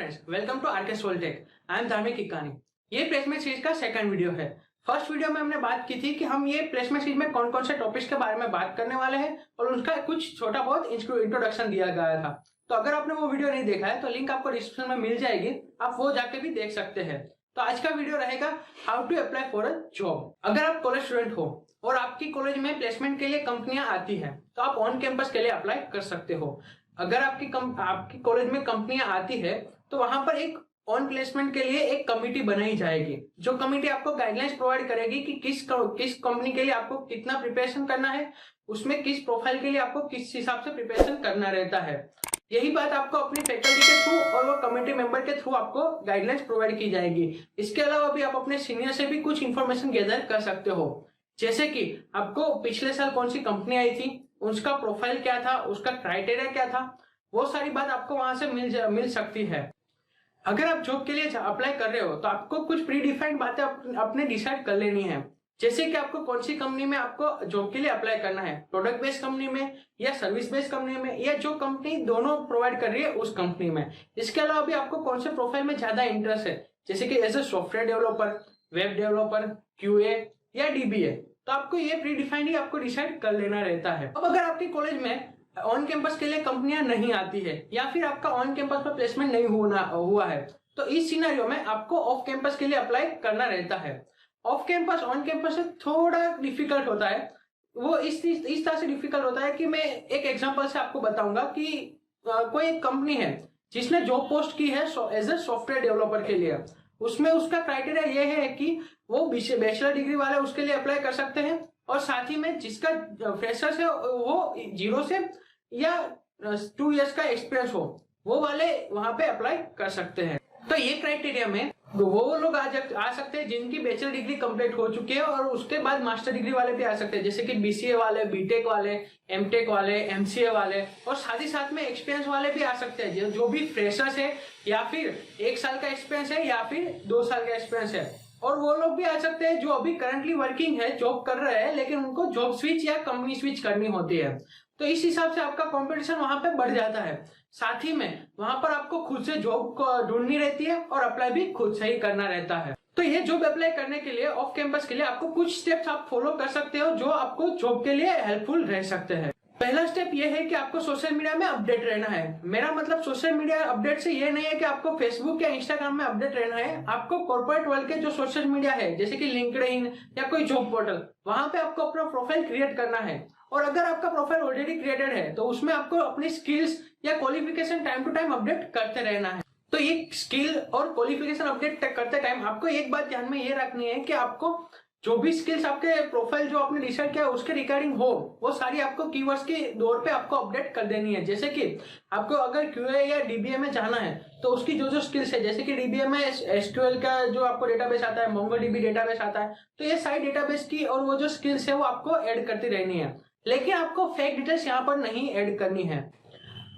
Friends, welcome to RK Soltech. I am Dharmik Ikkani. ये placement series का second video है। First video में हमने बात की थी कि हम ये प्लेसमेंट सीरीज में कौन कौन से टॉपिक्स के बारे में बात करने वाले हैं और उसका कुछ छोटा बहुत इंट्रोडक्शन दिया गया था। तो अगर आपने वो वीडियो नहीं देखा है तो लिंक आपको डिस्क्रिप्शन में मिल जाएगी, आप वो जाके भी देख सकते हैं। तो आज का वीडियो रहेगा how to apply for a job. अगर आप कॉलेज स्टूडेंट हो और आपकी कॉलेज में प्लेसमेंट के लिए कंपनियां आती हैं तो आप ऑन कैंपस के लिए अप्लाई कर सकते हो। अगर आपकी कॉलेज में कंपनियां आती है तो वहां पर एक ऑन प्लेसमेंट के लिए एक कमिटी बनाई जाएगी। जो कमिटी आपको गाइडलाइंस प्रोवाइड करेगी कि किस कंपनी के लिए आपको कितना प्रिपरेशन करना है, उसमें किस प्रोफाइल के लिए आपको किस हिसाब से प्रिपरेशन करना रहता है। यही बात आपको अपनी फैकल्टी के थ्रू और वो कमेटी मेंबर के थ्रू आपको गाइडलाइंस प्रोवाइड की जाएगी। इसके अलावा भी आप अपने सीनियर से भी कुछ इंफॉर्मेशन गैदर कर सकते हो, जैसे कि आपको पिछले साल कौन सी कंपनी आई थी, उसका प्रोफाइल क्या था, उसका क्राइटेरिया क्या था, वो सारी बात आपको वहां से मिल सकती है। अगर आप जॉब के लिए अप्लाई कर रहे हो तो आपको कुछ प्री डिफाइंड बातें अपने डिसाइड कर लेनी है, जैसे कि आपको कौन सी कंपनी में आपको जॉब के लिए अप्लाई करना है, प्रोडक्ट बेस्ड कंपनी में या सर्विस बेस्ड कंपनी में, या जो कंपनी दोनों प्रोवाइड कर रही है उस कंपनी में। इसके अलावा भी आपको कौन से प्रोफाइल में ज्यादा इंटरेस्ट है, जैसे कि as a software developer, web developer, QA या डीबीए। तो आपको ये प्री डिफाइंड ही आपको डिसाइड कर लेना रहता है। अब अगर आपके कॉलेज में ऑन कैंपस के लिए कंपनियां नहीं आती है या फिर आपका ऑन कैंपस पर प्लेसमेंट नहीं हुआ है तो इस सिनेरियो में आपको ऑफ कैंपस के लिए अप्लाई करना रहता है। ऑफ कैंपस ऑन कैंपस से थोड़ा डिफिकल्ट होता है। वो इस तरह से डिफिकल्ट होता है कि मैं एक एग्जांपल से आपको बताऊंगा कि कोई एक कंपनी है जिसने जॉब पोस्ट की है एज ए सॉफ्टवेयर डेवलपर के लिए। उसमें उसका क्राइटेरिया ये है कि वो बैचलर डिग्री वाले उसके लिए अप्लाई कर सकते हैं, और साथ ही में जिसका फ्रेशर्स है वो 0 से या 2 इयर्स का एक्सपीरियंस हो, वो वाले वहां पे अप्लाई कर सकते हैं। तो ये क्राइटेरिया में वो लोग आ सकते हैं जिनकी बैचलर डिग्री कंप्लीट हो चुकी है, और उसके बाद मास्टर डिग्री वाले भी आ सकते हैं, जैसे कि बीसीए वाले, बीटेक वाले, एमटेक वाले, एमसीए वाले, और साथ ही साथ में एक्सपीरियंस वाले भी आ सकते हैं जो भी फ्रेशर्स है या फिर 1 साल का एक्सपीरियंस है या फिर 2 साल का एक्सपीरियंस है। और वो लोग भी आ सकते हैं जो अभी करंटली वर्किंग है, जॉब कर रहे हैं, लेकिन उनको जॉब स्विच या कंपनी स्विच करनी होती है। तो इस हिसाब से आपका कंपटीशन वहां पे बढ़ जाता है। साथ ही में वहां पर आपको खुद से जॉब ढूंढनी रहती है और अप्लाई भी खुद से ही करना रहता है। तो ये जॉब अप्लाई करने के लिए ऑफ कैंपस के लिए आपको कुछ स्टेप्स आप फॉलो कर सकते हो जो आपको जॉब के लिए हेल्पफुल रह सकते हैं। पहला स्टेप ये है कि आपको सोशल मीडिया में अपडेट रहना है। मेरा मतलब सोशल मीडिया अपडेट से ये नहीं है कि आपको फेसबुक या इंस्टाग्राम में अपडेट रहना है। आपको कॉर्पोरेट वर्ल्ड के जो सोशल मीडिया है, जैसे कि लिंक्डइन या कोई जॉब पोर्टल, वहां पे आपको अपना प्रोफाइल क्रिएट करना है। और अगर आपका प्रोफाइल ऑलरेडी क्रिएटेड है तो उसमें आपको अपनी स्किल्स या qualification time to time update करते रहना है। तो ये स्किल और क्वालिफिकेशन अपडेट करते टाइम आपको एक बात ध्यान में ये रखनी है कि आपको जो भी स्किल्स आपके प्रोफाइल जो आपने डिसाइड किया उसके रिगार्डिंग हो, वो सारी आपको कीवर्ड्स के दौर पे आपको अपडेट कर देनी है। जैसे कि आपको अगर क्यूए या डीबीए में जाना है तो उसकी जो स्किल्स है, जैसे कि डीबीए में एसक्यूएल का जो आपको डेटाबेस आता है, मोंगोडीबी डेटाबेस आता है, तो ये सारी डेटाबेस की और वो जो स्किल्स है वो आपको ऐड करती रहनी है, लेकिन आपको फेक डिटेल्स यहाँ पर नहीं ऐड करनी है।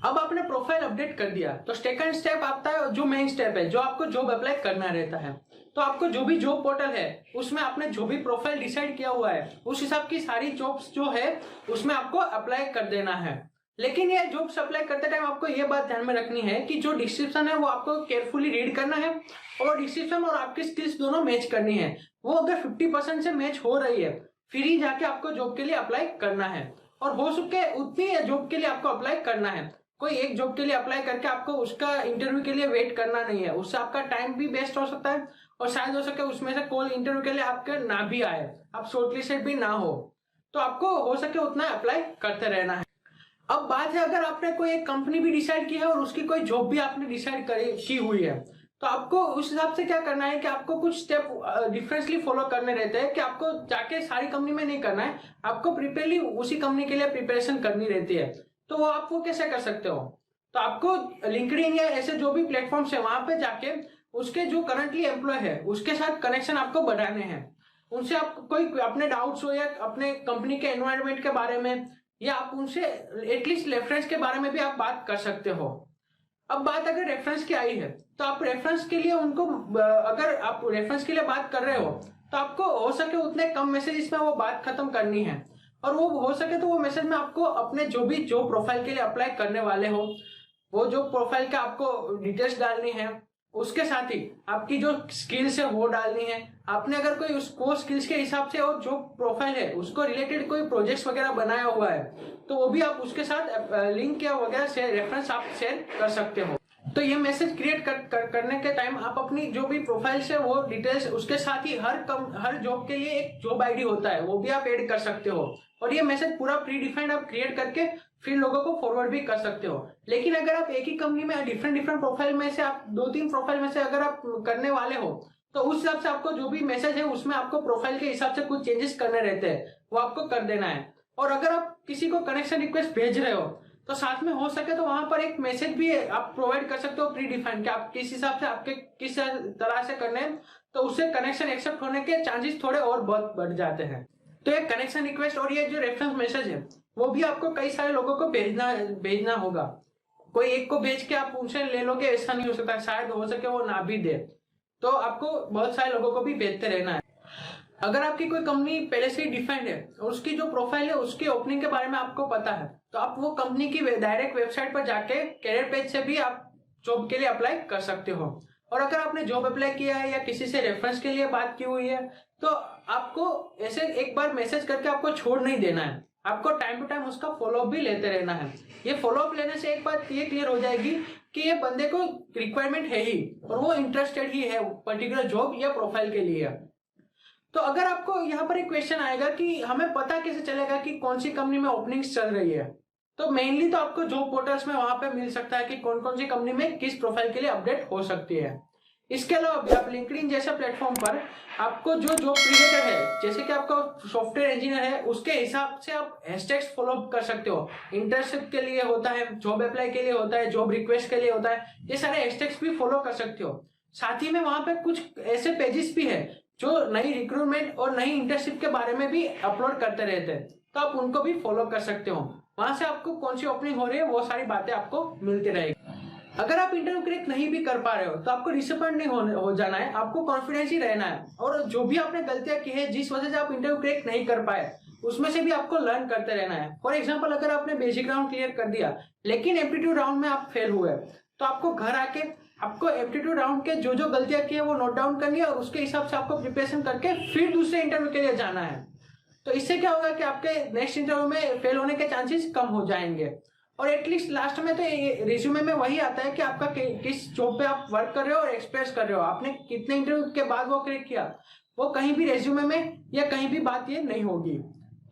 अब आपने प्रोफाइल अपडेट कर दिया तो सेकंड स्टेप आता है जो मेन स्टेप है, जो आपको जॉब अप्लाई करना रहता है। तो आपको जो भी जॉब पोर्टल है उसमें आपने जो भी प्रोफाइल डिसाइड किया हुआ है उस हिसाब की सारी जॉब्स जो है उसमें आपको अप्लाई कर देना है। लेकिन ये जॉब्स अप्लाई करते टाइम आपको ये बात ध्यान में रखनी है कि जो डिस्क्रिप्शन है वो आपको केयरफुली रीड करना है, और डिस्क्रिप्शन और आपकी स्किल्स दोनों मैच करनी है। वो अगर 50% से मैच हो रही है फिर ही जाके आपको जॉब के लिए अप्लाई करना है, और हो सके उतनी जॉब के लिए आपको अप्लाई करना है। कोई एक जॉब के लिए अप्लाई करके आपको उसका इंटरव्यू के लिए वेट करना नहीं है, उससे आपका टाइम भी वेस्ट हो सकता है, और शायद हो सके उसमें से कॉल इंटरव्यू के लिए आपके ना भी आए, आप शॉर्टलिस्टेड भी ना हो। तो आपको हो सके उतना अप्लाई करते रहना है। अब बात है अगर आपने कोई एक कंपनी भी डिसाइड की है और उसकी कोई जॉब भी आपने डिसाइड की हुई है, तो आपको उस हिसाब से क्या करना है कि आपको कुछ स्टेप डिफरेंटली फॉलो करने रहते हैं कि आपको जाके सारी कंपनी में नहीं करना है, आपको प्रिपेयरली उसी कंपनी के लिए प्रिपरेशन करनी रहती है। तो वो आप वो कैसे कर सकते हो, तो आपको लिंक्डइन या ऐसे जो भी प्लेटफॉर्म्स है वहां पे जाके उसके जो करंटली एम्प्लॉय है उसके साथ कनेक्शन आपको बढ़ाने हैं। उनसे आप कोई अपने डाउट्स हो या अपने कंपनी के एनवायरनमेंट के बारे में, या आप उनसे एटलीस्ट रेफरेंस के बारे में भी आप बात कर सकते हो। अब बात अगर रेफरेंस की आई है तो आप रेफरेंस के लिए उनको, अगर आप रेफरेंस के लिए बात कर रहे हो तो आपको हो सके उतने कम मैसेजेस में वो बात खत्म करनी है, और वो हो सके तो वो मैसेज में आपको अपने जो प्रोफाइल के लिए अप्लाई करने वाले हो वो जो प्रोफाइल का आपको डिटेल्स डालनी है, उसके साथ ही आपकी जो स्किल्स है वो डालनी है। आपने अगर कोई उसको स्किल्स के हिसाब से और जो प्रोफाइल है उसको रिलेटेड कोई प्रोजेक्ट्स वगैरह बनाया हुआ है तो वो भी आप उसके साथ लिंक या वगैरह से रेफरेंस आप शेयर कर सकते हो। तो ये मैसेज क्रिएट करने के टाइम आप अपनी जो भी प्रोफाइल्स है वो डिटेल्स, उसके साथ ही हर जॉब के लिए एक जॉब आईडी होता है वो भी आप ऐड कर सकते हो। और ये मैसेज पूरा प्री डिफाइंड आप क्रिएट करके फिर लोगों को फॉरवर्ड भी कर सकते हो। लेकिन अगर आप एक ही कंपनी में डिफरेंट प्रोफाइल में से आप 2-3 प्रोफाइल में से अगर आप करने वाले हो तो उस हिसाब से आपको जो भी मैसेज है उसमें आपको प्रोफाइल के हिसाब से कुछ चेंजेस करने रहते हैं, वो आपको कर देना है। और अगर आप किसी को कनेक्शन रिक्वेस्ट भेज रहे हो तो साथ में हो सके तो वहां पर एक मैसेज भी आप प्रोवाइड कर सकते हो प्री डिफाइंड कि आप किस हिसाब से आपके किस तरह से करने हैं, तो उससे कनेक्शन एक्सेप्ट होने के चांसेस थोड़े और बहुत बढ़ जाते हैं। तो ये कनेक्शन रिक्वेस्ट और ये जो रेफरेंस मैसेज है वो भी आपको कई सारे लोगों को भेजना होगा। कोई एक को भेज के आप उनसे ले लोगे ऐसा नहीं हो सकता, शायद हो सके वो ना भी दे, तो आपको बहुत सारे लोगों को भी भेजते रहना है। अगर आपकी कोई कंपनी पहले से ही डिफाइंड है और उसकी जो प्रोफाइल है उसकी ओपनिंग के बारे में आपको पता है तो आप वो कंपनी की डायरेक्ट वेबसाइट पर जाके कैरियर पेज से भी आप जॉब के लिए अप्लाई कर सकते हो। और अगर आपने जॉब अप्लाई किया है या किसी से रेफरेंस के लिए बात की हुई है तो आपको ऐसे एक बार मैसेज करके आपको छोड़ नहीं देना है, आपको टाइम टू टाइम उसका फॉलोअप भी लेते रहना है। ये फॉलोअप लेने से एक बात ये क्लियर हो जाएगी कि ये बंदे को रिक्वायरमेंट है ही और वो इंटरेस्टेड ही है पर्टिकुलर जॉब या प्रोफाइल के लिए। तो अगर आपको यहाँ पर एक क्वेश्चन आएगा कि हमें पता कैसे चलेगा कि कौन सी कंपनी में ओपनिंग्स चल रही है, तो मेनली तो आपको जॉब पोर्टल्स में वहां पे मिल सकता है कि कौन कौन सी कंपनी में किस प्रोफाइल के लिए अपडेट हो सकती है। इसके अलावा भी आप लिंक्डइन जैसे प्लेटफॉर्म पर आपको जो जॉब रिलेटेड है, जैसे कि आपका सॉफ्टवेयर इंजीनियर है उसके हिसाब से आप हैशटैग्स फॉलो कर सकते हो। इंटर्नशिप के लिए होता है, जॉब अप्लाई के लिए होता है, जॉब रिक्वेस्ट के लिए होता है, ये सारे हैशटैग्स भी फॉलो कर सकते हो। साथ ही में वहां पे कुछ ऐसे पेजेस भी है जो नई रिक्रूटमेंट और नई इंटर्नशिप के बारे में भी अपलोड करते रहते हैं, तो आप उनको भी फॉलो कर सकते हो। वहां से आपको कौन सी ओपनिंग हो रही है वो सारी बातें आपको मिलती रहेगी। अगर आप इंटरव्यू क्रैक नहीं भी कर पा रहे हो तो आपको डिसअपॉइंट नहीं हो जाना है, आपको कॉन्फिडेंस ही रहना है। और जो भी आपने गलतियां की है जिस वजह से आप इंटरव्यू क्रैक नहीं कर पाए उसमें से भी आपको लर्न करते रहना है। फॉर एग्जाम्पल, अगर आपने बेसिक राउंड क्लियर कर दिया लेकिन एप्टीट्यूड राउंड में आप फेल हुए तो आपको घर आके आपको एप्टीट्यूड राउंड के जो गलतियां की है वो नोट डाउन करनी है और उसके हिसाब से आपको प्रिपरेशन करके फिर दूसरे इंटरव्यू के लिए जाना है। तो इससे क्या होगा कि आपके नेक्स्ट इंटरव्यू में फेल होने के चांसेस कम हो जाएंगे। और एटलीस्ट लास्ट में तो रिज्यूमे में वही आता है कि आपका किस जॉब पे आप वर्क कर रहे हो और एक्सप्रेस कर रहे हो, आपने कितने इंटरव्यू के बाद वो क्रैक किया, वो कहीं भी रिज्यूमे में या कहीं भी बात ये नहीं होगी।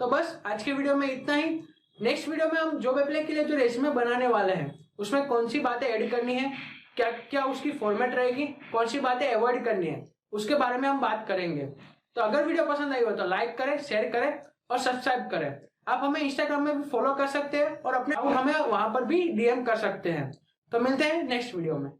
तो बस आज के वीडियो में इतना ही। नेक्स्ट वीडियो में हम जॉब अप्लाई के लिए जो रेज्यूमे बनाने वाले हैं उसमें कौन सी बातें ऐड करनी है, क्या क्या उसकी फॉर्मेट रहेगी, कौन सी बातें अवॉइड करनी है, उसके बारे में हम बात करेंगे। तो अगर वीडियो पसंद आई हो तो लाइक करें, शेयर करें और सब्सक्राइब करें। आप हमें इंस्टाग्राम में भी फॉलो कर सकते हैं और अपने हमें वहां पर भी डीएम कर सकते हैं। तो मिलते हैं नेक्स्ट वीडियो में।